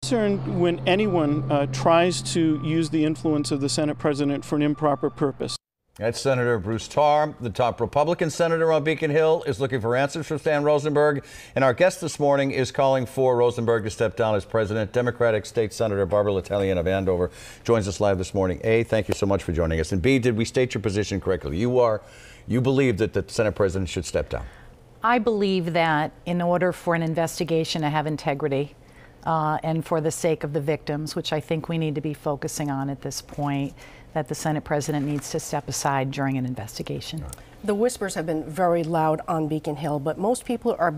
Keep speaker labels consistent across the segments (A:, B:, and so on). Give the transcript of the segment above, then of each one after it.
A: Concerned when anyone tries to use the influence of the Senate president for an improper purpose.
B: That's Senator Bruce Tarr, the top Republican senator on Beacon Hill, is looking for answers from Stan Rosenberg. And our guest this morning is calling for Rosenberg to step down as president. Democratic State Senator Barbara L'Italian of Andover joins us live this morning. A, thank you so much for joining us. And B, did we state your position correctly? You believe that the Senate president should step down?
C: I believe that in order for an investigation to have integrity, and for the sake of the victims, which I think we need to be focusing on at this point, that the Senate president needs to step aside during an investigation.
D: The whispers have been very loud on Beacon Hill, but most people are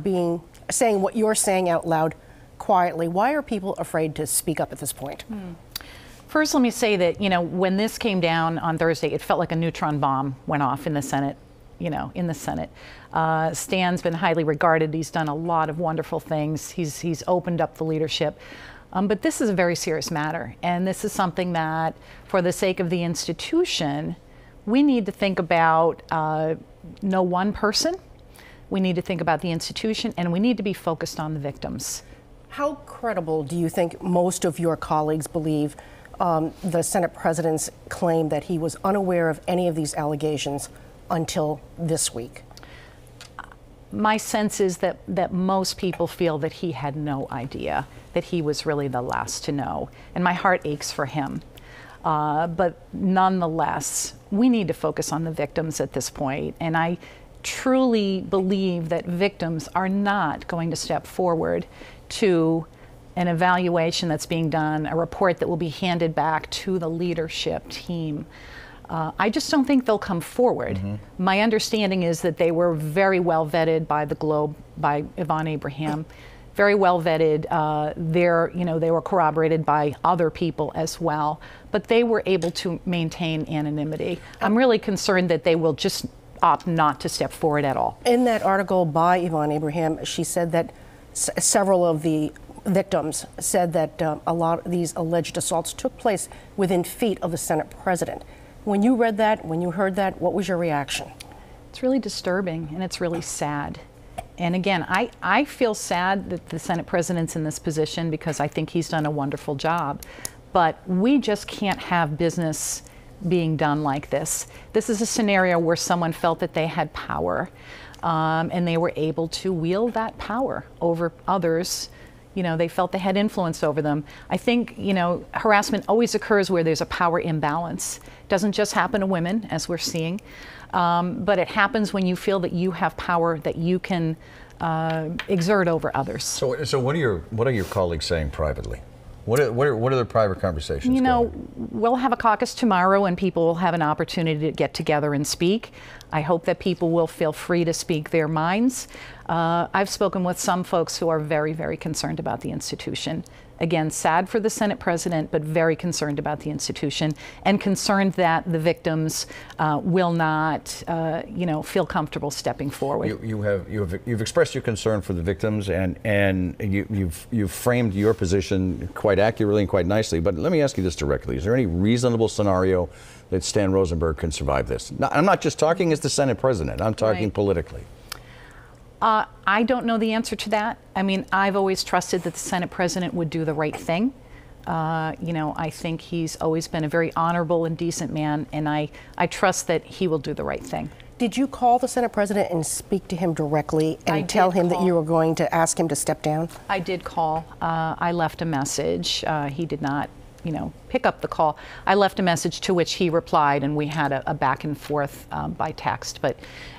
D: saying what you're saying out loud quietly. Why are people afraid to speak up at this point?
C: First, let me say that, when this came down on Thursday, it felt like a neutron bomb went off in the Senate. Stan's been highly regarded. He's done a lot of wonderful things. He's opened up the leadership. But this is a very serious matter. And this is something that, for the sake of the institution, we need to think about no one person. We need to think about the institution, and we need to be focused on the victims.
D: How credible do you think most of your colleagues believe the Senate president's claim that he was unaware of any of these allegations until this week?
C: My sense is that most people feel that he had no idea, that he was really the last to know. And my heart aches for him. But nonetheless, we need to focus on the victims at this point. And I truly believe that victims are not going to step forward to an evaluation that's being done, a report that will be handed back to the leadership team. I just don't think they'll come forward. My understanding is that they were very well vetted by the Globe, by Yvonne Abraham, very well vetted. They were corroborated by other people as well, but they were able to maintain anonymity. I'm really concerned that they will just opt not to step forward at all.
D: In that article by Yvonne Abraham, she said that several of the victims said that a lot of these alleged assaults took place within feet of the Senate president. When you read that, when you heard that, what was your reaction?
C: It's really disturbing and it's really sad. And again, I feel sad that the Senate president's in this position because I think he's done a wonderful job. But we just can't have business being done like this. This is a scenario where someone felt that they had power and they were able to wield that power over others. They felt they had influence over them. I think, harassment always occurs where there's a power imbalance. It doesn't just happen to women, as we're seeing, but it happens when you feel that you have power that you can exert over others.
B: So what are your colleagues saying privately? What are their private conversations going?
C: We'll have a caucus tomorrow and people will have an opportunity to get together and speak. I hope that people will feel free to speak their minds. I've spoken with some folks who are very, very concerned about the institution. Again, sad for the Senate president, but very concerned about the institution and concerned that the victims will not, feel comfortable stepping forward.
B: You've expressed your concern for the victims, and you've framed your position quite accurately and quite nicely. But let me ask you this directly: is there any reasonable scenario that Stan Rosenberg can survive this? Now, I'm not just talking as the Senate president. I'm talking politically.
C: I don't know the answer to that. I mean, I've always trusted that the Senate president would do the right thing. I think he's always been a very honorable and decent man, and I trust that he will do the right thing.
D: Did you call the Senate president and speak to him directly and tell him that you were going to ask him to step down?
C: I did call. I left a message. He did not pick up the call. I left a message to which he replied, and we had a back and forth by text.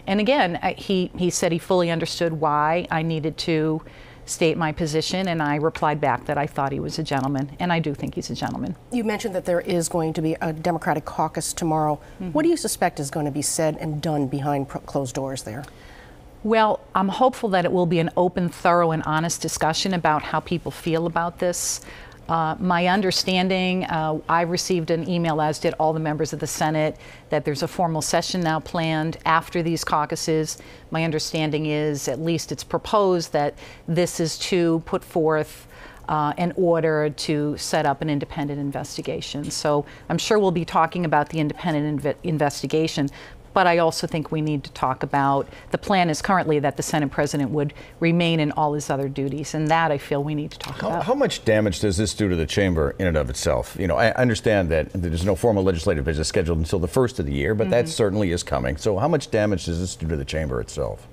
C: And again, he said he fully understood why I needed to state my position, and I replied back that I thought he was a gentleman, and I do think he's a gentleman.
D: You mentioned that there is going to be a Democratic caucus tomorrow. What do you suspect is going to be said and done behind closed doors there?
C: Well, I'm hopeful that it will be an open, thorough, and honest discussion about how people feel about this. My understanding, I received an email, as did all the members of the Senate, that there's a formal session now planned after these caucuses. My understanding is, at least it's proposed, that this is to put forth an order to set up an independent investigation. So I'm sure we'll be talking about the independent investigation. But I also think we need to talk about, the plan is currently that the Senate President would remain in all his other duties, and that I feel we need to talk about.
B: How much damage does this do to the chamber in and of itself? You know, I understand that there's no formal legislative business scheduled until the first of the year, but that certainly is coming. So how much damage does this do to the chamber itself?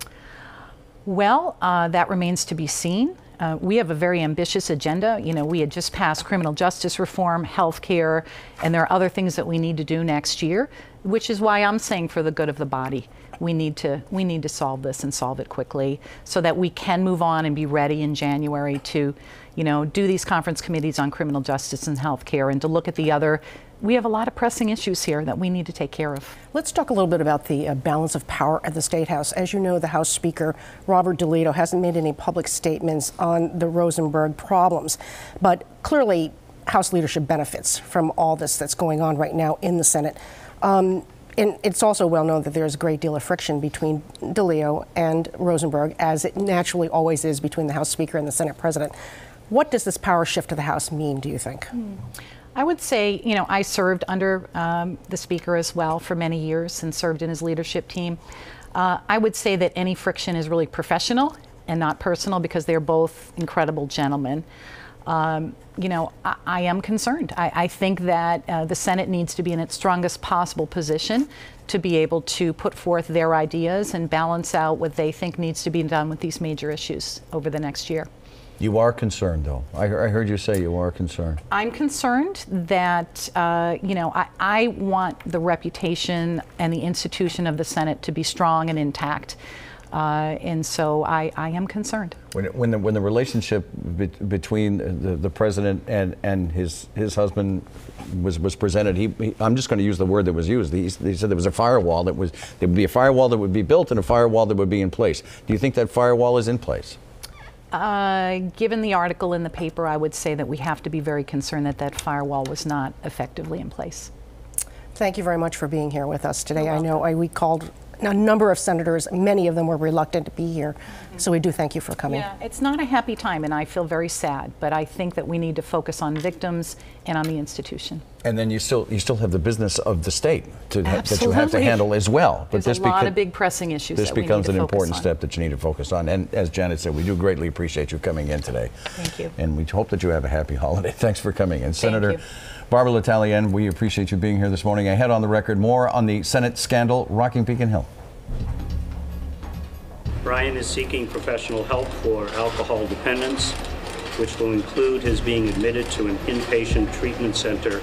C: Well, that remains to be seen. We have a very ambitious agenda. You know, we had just passed criminal justice reform, health care, and there are other things that we need to do next year, which is why I'm saying for the good of the body, we need to solve this and solve it quickly so that we can move on and be ready in January to, you know, do these conference committees on criminal justice and health care and to look at the other. We have a lot of pressing issues here that we need to take care of.
D: Let's talk a little bit about the balance of power at the State House. As you know, the House Speaker, Robert DeLito, hasn't made any public statements on the Rosenberg problems. But clearly, House leadership benefits from all this that's going on right now in the Senate. And it's also well known that there's a great deal of friction between DeLito and Rosenberg, as it naturally always is between the House Speaker and the Senate President. What does this power shift to the House mean, do you think?
C: I would say, you know, I served under the Speaker as well for many years and served in his leadership team. I would say that any friction is really professional and not personal because they're both incredible gentlemen. You know, I am concerned. I think that the Senate needs to be in its strongest possible position to be able to put forth their ideas and balance out what they think needs to be done with these major issues over the next year.
B: You are concerned, though. I heard you say you are concerned.
C: I'm concerned that, you know, I want the reputation and the institution of the Senate to be strong and intact. And so I am concerned.
B: When the relationship between the president and his husband was presented, I'm just going to use the word that was used. He said there was a firewall there would be a firewall that would be built and a firewall that would be in place. Do you think that firewall is in place?
C: Given the article in the paper, I would say that we have to be very concerned that that firewall was not effectively in place.
D: Thank you very much for being here with us today. I know we called a number of senators. Many of them were reluctant to be here. So we do thank you for coming.
C: Yeah, it's not a happy time, and I feel very sad, but I think that we need to focus on victims and on the institution.
B: And then you still have the business of the state that you have to handle as well.
C: But there's a lot of big pressing issues
B: this
C: that we need
B: becomes
C: to
B: an
C: focus
B: important
C: on.
B: step that you need to focus on. And as Janet said, we do greatly appreciate you coming in today.
C: Thank you.
B: And we hope that you have a happy holiday. Thanks for coming in. Senator Barbara L'Italienne, we appreciate you being here this morning. Ahead on the record, more on the Senate scandal rocking Beacon Hill.
E: Brian is seeking professional help for alcohol dependence, which will include his being admitted to an inpatient treatment center